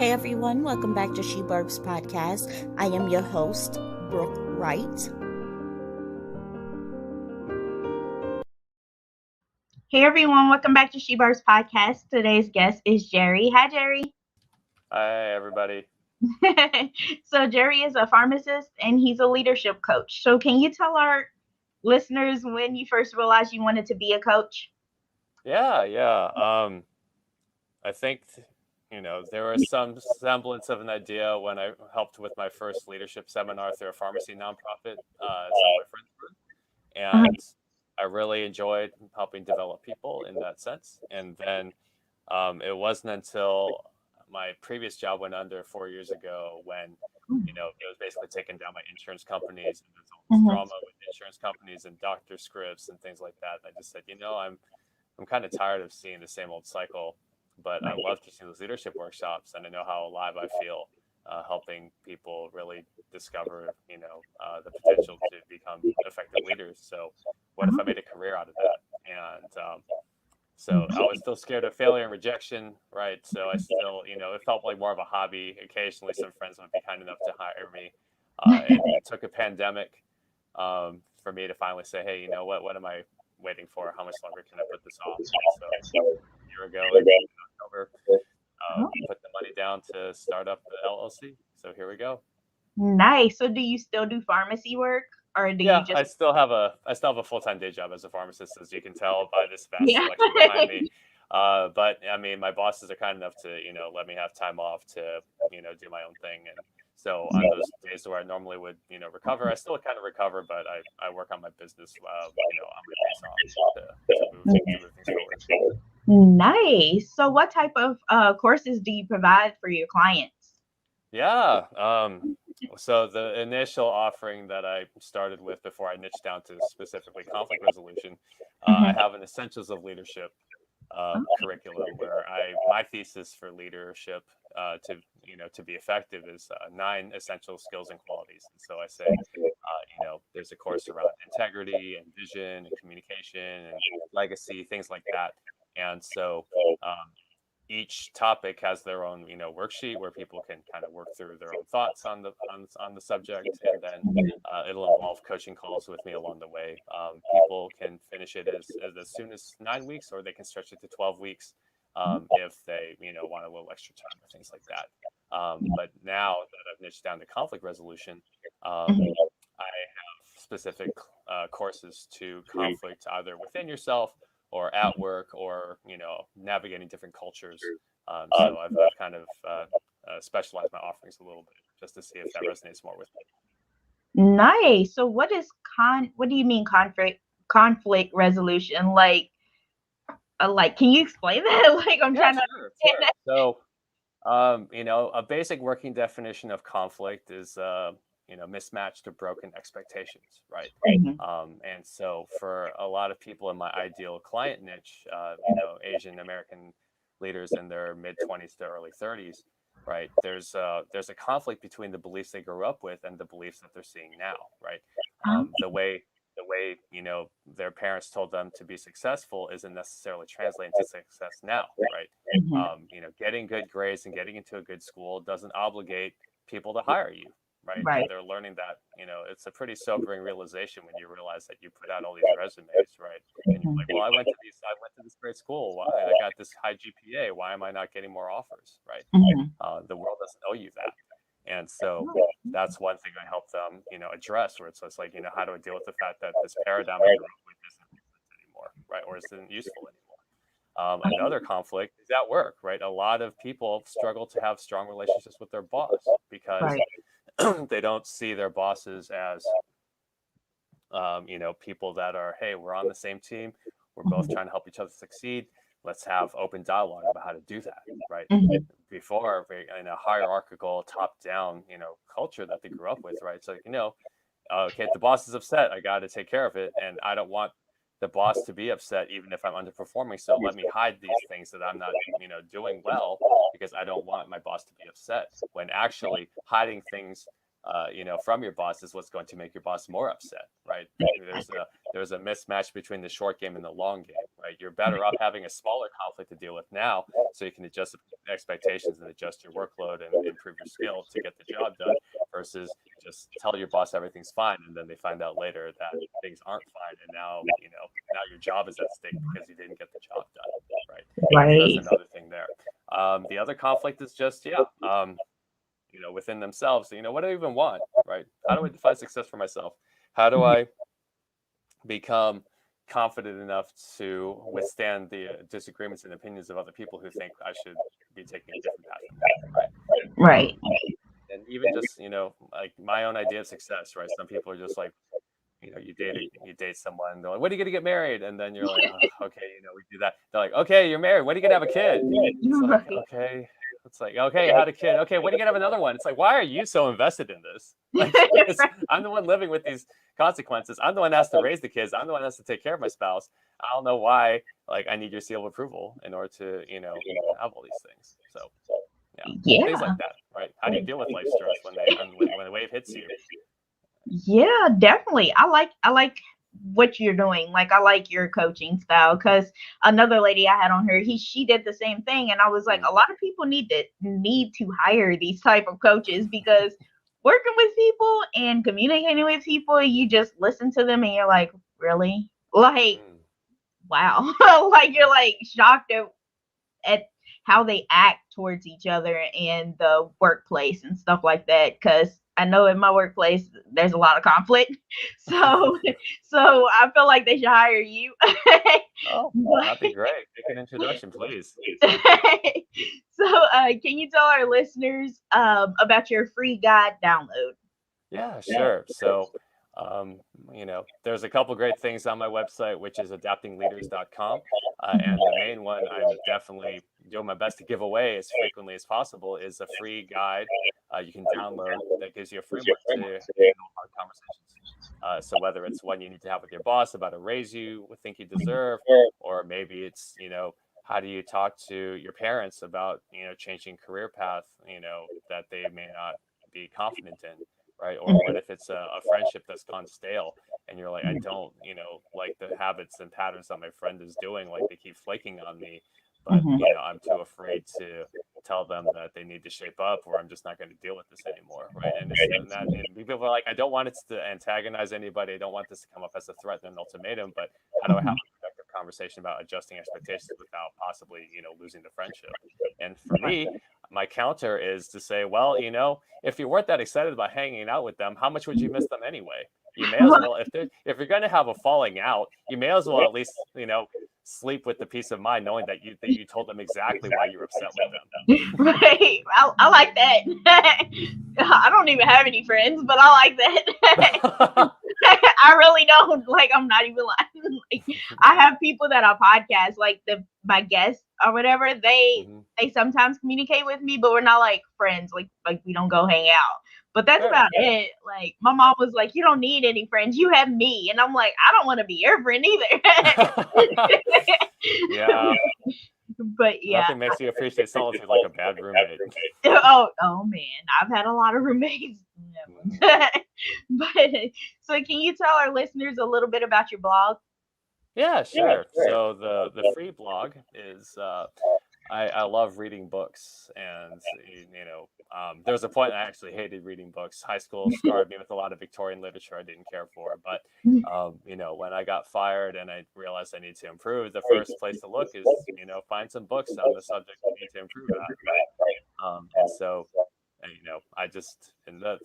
Hey everyone, welcome back to She Burbs Podcast. I am your host, Brooke Wright. Hey everyone, welcome back to She Burbs Podcast. Today's guest is Jerry. Hi Jerry. Hi everybody. So Jerry is a pharmacist and he's a leadership coach. So can you tell our listeners when you first realized you wanted to be a coach? Yeah. I think, there was some semblance of an idea when I helped with my first leadership seminar through a pharmacy nonprofit. Some of my friends were, and I really enjoyed helping develop people in that sense. And then it wasn't until my previous job went under 4 years ago when, it was basically taking down my insurance companies, and there's all this drama with insurance companies and doctor scripts and things like that. And I just said, I'm kind of tired of seeing the same old cycle, but I love teaching those leadership workshops, and I know how alive I feel helping people really discover, the potential to become effective leaders. So what if I made a career out of that? And so I was still scared of failure and rejection, right? So I still, it felt like more of a hobby. Occasionally some friends would be kind enough to hire me. And it took a pandemic for me to finally say, hey, what am I waiting for? How much longer can I put this off? So a year ago in October, put the money down to start up the LLC. So here we go. Nice. So do you still do pharmacy work, or do you just? I still have a full-time day job as a pharmacist, as you can tell by this vast selection behind me. But I mean, my bosses are kind enough to, let me have time off to, do my own thing. And so on those days where I normally would, recover, I still kind of recover, but I work on my business, on my days off to move things forward. Nice. So what type of courses do you provide for your clients? Yeah. So the initial offering that I started with before I niched down to specifically conflict resolution, I have an Essentials of Leadership curriculum where my thesis for leadership to be effective is 9 essential skills and qualities. And so I say, there's a course around integrity and vision and communication and legacy, things like that. And so each topic has their own, worksheet where people can kind of work through their own thoughts on the subject, and then it'll involve coaching calls with me along the way. People can finish it as soon as 9 weeks, or they can stretch it to 12 weeks if they, want a little extra time or things like that. But now that I've niched down to conflict resolution, I have specific courses to conflict either within yourself or at work, or navigating different cultures. So I've kind of specialized my offerings a little bit just to see if that resonates more with me. Nice. So what do you mean conflict resolution? Like can you explain that? Like I'm trying to understand that. So a basic working definition of conflict is mismatched or broken expectations, right? And so for a lot of people in my ideal client niche, Asian American leaders in their mid-20s to early 30s, right? There's a conflict between the beliefs they grew up with and the beliefs that they're seeing now, right? The way their parents told them to be successful isn't necessarily translating to success now, right? Getting good grades and getting into a good school doesn't obligate people to hire you, right? And they're learning that, it's a pretty sobering realization when you realize that you put out all these resumes, right? And you're like, well, I went to this great school. I got this high GPA. Why am I not getting more offers, right? The world doesn't owe you that. And so that's one thing I help them, address, where it's like, how do I deal with the fact that this paradigm I grew up with isn't anymore, right? Or isn't useful anymore. Another conflict is at work, right? A lot of people struggle to have strong relationships with their boss because they don't see their bosses as, people that are, hey, we're on the same team. We're both trying to help each other succeed. Let's have open dialogue about how to do that, right? Before, in a hierarchical, top-down, culture that they grew up with, right? So, okay, if the boss is upset, I got to take care of it, and I don't want the boss to be upset, even if I'm underperforming. So let me hide these things that I'm not, doing well, because I don't want my boss to be upset. When actually hiding things, from your boss is what's going to make your boss more upset, right? There's a mismatch between the short game and the long game, right? You're better off having a smaller conflict to deal with now, so you can adjust expectations and adjust your workload and improve your skill to get the job done, versus just tell your boss everything's fine, and then they find out later that things aren't fine, and now now your job is at stake because you didn't get the job done, right? Right. So that's another thing there. The other conflict is just within themselves. What do I even want, right? How do I define success for myself? How do I become confident enough to withstand the disagreements and opinions of other people who think I should be taking a different path, Right. And even just like my own idea of success, right? Some people are just like, you date someone, they're like, when are you gonna get married? And then you're like, oh, okay, we do that. They're like, okay, you're married, when are you gonna have a kid? It's like, okay. It's like, okay, I had a kid. Okay, when are you gonna have another one? It's like, why are you so invested in this? Like, I'm the one living with these consequences. I'm the one that has to raise the kids. I'm the one that has to take care of my spouse. I don't know why. Like, I need your seal of approval in order to, have all these things. So, yeah, things like that, right? How do you deal with life stress when the wave hits you? Yeah, definitely. I like what you're doing. Like, I like your coaching style, because another lady I had on her, she did the same thing, and I was like, a lot of people need to hire these type of coaches, because working with people and communicating with people, you just listen to them and you're like, really? Like, wow. Like, you're like shocked at how they act towards each other in the workplace and stuff like that, because I know in my workplace there's a lot of conflict, so I feel like they should hire you. That'd be great. Make an introduction, please. So can you tell our listeners about your free guide download? Yeah, sure. So there's a couple great things on my website, which is adaptingleaders.com. And the main one I'm definitely doing my best to give away as frequently as possible is a free guide you can download that gives you a framework to handle hard conversations. So whether it's one you need to have with your boss about a raise you think you deserve, or maybe it's, how do you talk to your parents about, changing career path, that they may not be confident in. Right. Or what if it's a friendship that's gone stale and you're like, I don't, like the habits and patterns that my friend is doing, like they keep flaking on me, but I'm too afraid to tell them that they need to shape up, or I'm just not going to deal with this anymore. Right. And people are like, I don't want it to antagonize anybody. I don't want this to come up as a threat and an ultimatum, but how do I have a productive conversation about adjusting expectations without possibly, losing the friendship? And for me, my counter is to say, well, if you weren't that excited about hanging out with them, how much would you miss them anyway? You may as well, if you're going to have a falling out, you may as well at least, sleep with the peace of mind knowing that you told them exactly why you're upset with them. Right. I like that. I don't even have any friends, but I like that. I really don't. Like, I'm not even lying. Like, I have people that are podcasts, like my guests or whatever. They sometimes communicate with me, but we're not like friends. Like we don't go hang out. But that's about it. Like, my mom was like, you don't need any friends. You have me. And I'm like, I don't want to be your friend either. Yeah. But yeah. Nothing makes you appreciate solitude like a bad roommate. Oh man. I've had a lot of roommates. But so can you tell our listeners a little bit about your blog? Yeah, sure. So the free blog is I love reading books, and there was a point I actually hated reading books. High school scarred me with a lot of Victorian literature I didn't care for. But when I got fired and I realized I need to improve, the first place to look is find some books on the subject I need to improve at. And so I just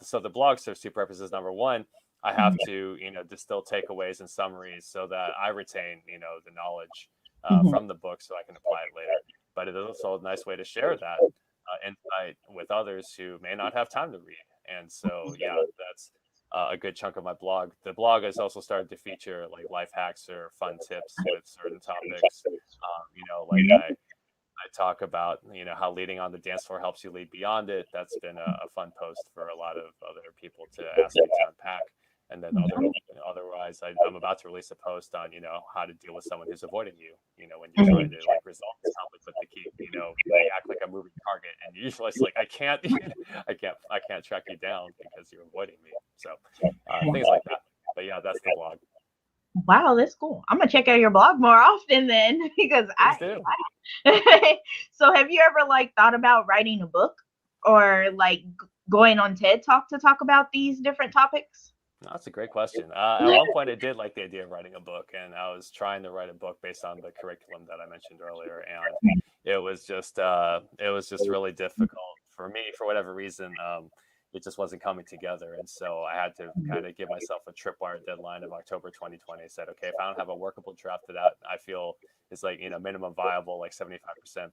so the blog serves two purposes. Number one, I have to distill takeaways and summaries so that I retain the knowledge from the book so I can apply it later. But it is also a nice way to share that insight with others who may not have time to read. And so, that's a good chunk of my blog. The blog has also started to feature like life hacks or fun tips with certain topics. I talk about, how leading on the dance floor helps you lead beyond it. That's been a fun post for a lot of other people to ask me to unpack. And then otherwise, I'm about to release a post on, how to deal with someone who's avoiding you, when you're trying to like resolve this conflict, but they act like a moving target, and you're usually like, I can't track you down because you're avoiding me. So things like that. But yeah, that's the blog. Wow, that's cool. I'm gonna check out your blog more often then because Please do. So have you ever like thought about writing a book or like going on TED Talk to talk about these different topics? That's a great question. At one point, I did like the idea of writing a book, and I was trying to write a book based on the curriculum that I mentioned earlier, and it was just really difficult for me for whatever reason. It just wasn't coming together, and so I had to kind of give myself a tripwire deadline of October 2020. I said, okay, if I don't have a workable draft of that, I feel is like minimum viable, like 75%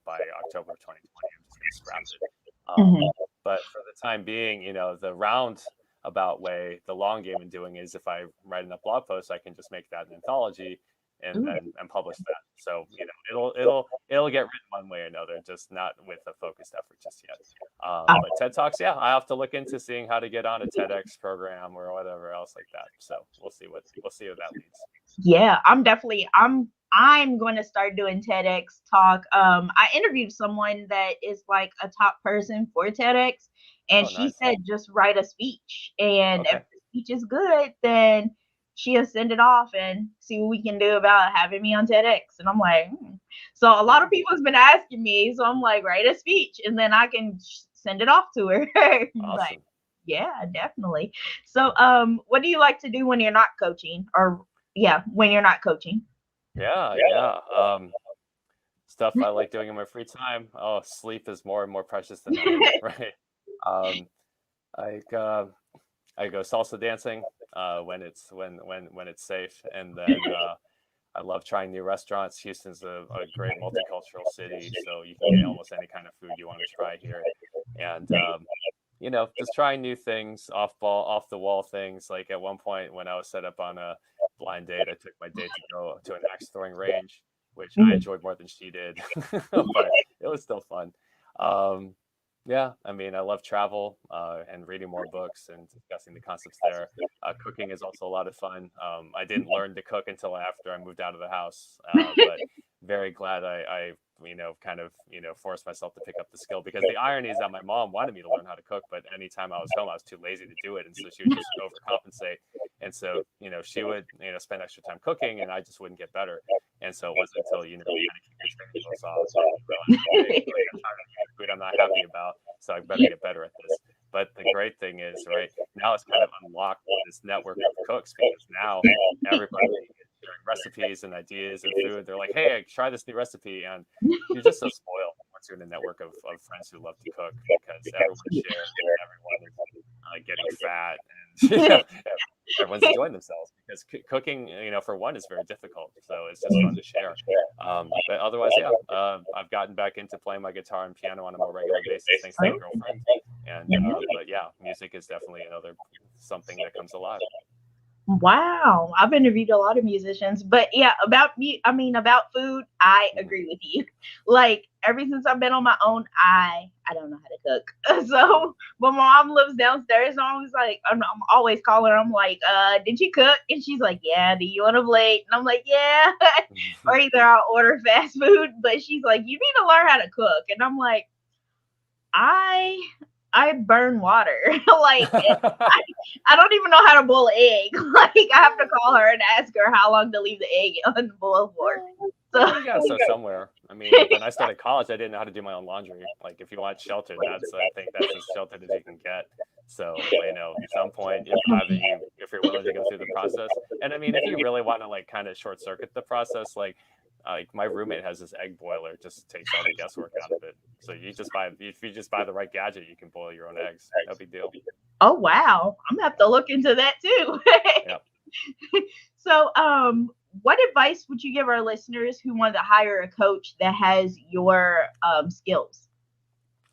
by October 2020, I'm just gonna scrap it. But for the time being, the roundabout way, the long game in doing is if I write enough blog posts, I can just make that an anthology and publish that. So it'll get written one way or another, just not with a focused effort just yet. But TED Talks, yeah, I have to look into seeing how to get on a TEDx program or whatever else like that. So we'll see what that leads. Yeah, I'm going to start doing TEDx talk. I interviewed someone that is like a top person for TEDx, and she said just write a speech, and if the speech is good, then she'll send it off and see what we can do about having me on TEDx. And I'm like, So a lot of people has been asking me, so I'm like, write a speech, and then I can send it off to her. Awesome. Like, yeah, definitely. So, what do you like to do when you're not coaching, when you're not coaching? Yeah. Stuff I like doing in my free time. Oh, sleep is more and more precious than ever, right? I go salsa dancing when it's safe, and then I love trying new restaurants. Houston's a great multicultural city, so you can get almost any kind of food you want to try here, and just trying new things, off the wall things. Like at one point when I was set up on a blind date, I took my date to go to an axe throwing range, which I enjoyed more than she did, but it was still fun. Yeah, I mean, I love travel and reading more books and discussing the concepts there. Cooking is also a lot of fun. I didn't learn to cook until after I moved out of the house, but very glad I forced myself to pick up the skill, because the irony is that my mom wanted me to learn how to cook, but anytime I was home, I was too lazy to do it, and so she would just overcompensate. And so, she would, spend extra time cooking, and I just wouldn't get better. And so it wasn't until, kind of keep your training wheels off, so I realized, hey, I'm tired of food I'm not happy about, so I better get better at this. But the great thing is, right, now it's kind of unlocked this network of cooks, because now everybody is sharing recipes and ideas and food. They're like, hey, try this new recipe. And you're just so spoiled once you're in a network of friends who love to cook, because everyone shares and everyone is getting fat, and everyone's enjoying themselves, because cooking, for one, is very difficult. So it's just fun to share. But otherwise, I've gotten back into playing my guitar and piano on a more regular basis thanks to my girlfriend. And but yeah, music is definitely another something that comes alive. Wow, I've interviewed a lot of musicians, but yeah, about food, I agree with you. Like ever since I've been on my own, I don't know how to cook. So, but my mom lives downstairs, and I'm always like, I'm always calling her. I'm like, did you cook? And she's like, yeah. Do you want a plate? And I'm like, yeah. Or either I'll order fast food, but she's like, you need to learn how to cook, and I'm like, I burn water. Like I don't even know how to boil an egg. Like I have to call her and ask her how long to leave the egg on the boil for. So yeah, so somewhere. I mean, when I started college, I didn't know how to do my own laundry. Like if you want shelter, I think that's as sheltered as you can get. So at some point, if you're willing to go through the process, and I mean, if you really want to like kind of short circuit the process, like my roommate has this egg boiler, it just takes all the guesswork out of it. So if you just buy the right gadget, you can boil your own eggs. No big deal. Oh wow, I'm gonna have to look into that too. Yep. So what advice would you give our listeners who want to hire a coach that has your skills?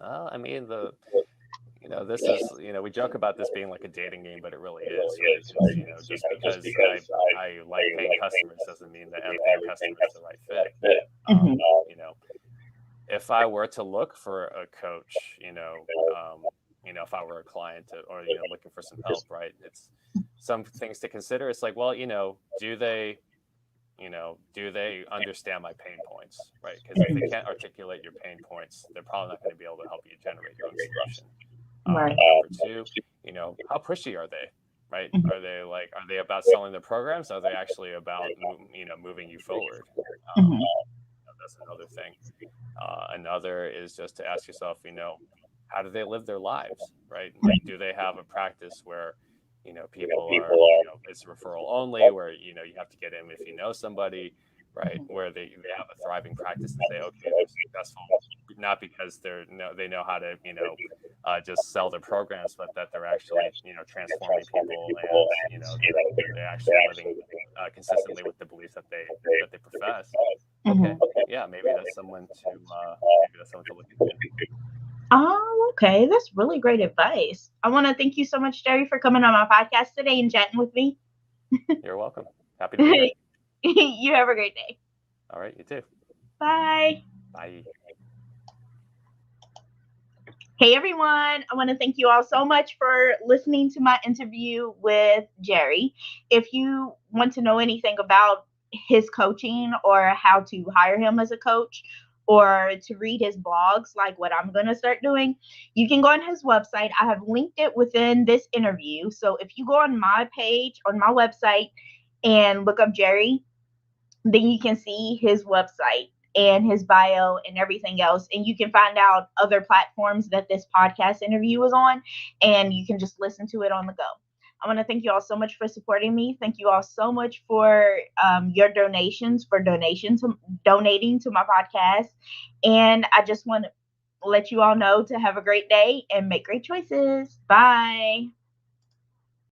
I mean, this is, we joke about this being like a dating game, but it really is, right? Just because I like paying customers doesn't mean that every paying customer is the right fit. If I were to look for a coach, if I were a client or looking for some help, right? It's some things to consider. It's like, well, do they understand my pain points, right? Because if they can't articulate your pain points, they're probably not going to be able to help you generate your own solution. Right. Number two, how pushy are they, right? Are they about selling the programs? Are they actually about, moving you forward? That's another thing. Another is just to ask yourself, how do they live their lives, right? Like, do they have a practice where, people are, it's referral only, where, you have to get in if you know somebody, right? Where they have a thriving practice and say, okay, they're successful, not because they know how to, just sell their programs, but that they're actually, transforming people, and, they're actually living consistently with the beliefs that they profess. Okay, yeah, maybe that's someone to look into. Oh, okay. That's really great advice. I want to thank you so much, Jerry, for coming on my podcast today and chatting with me. You're welcome. Happy to be here. You have a great day. All right, you too. Bye. Bye. Hey, everyone. I want to thank you all so much for listening to my interview with Jerry. If you want to know anything about his coaching or how to hire him as a coach, or to read his blogs, like what I'm going to start doing, you can go on his website. I have linked it within this interview. So if you go on my page, on my website, and look up Jerry, then you can see his website and his bio and everything else. And you can find out other platforms that this podcast interview was on, and you can just listen to it on the go. I want to thank you all so much for supporting me. Thank you all so much for your donations, for donating to my podcast. And I just want to let you all know to have a great day and make great choices. Bye.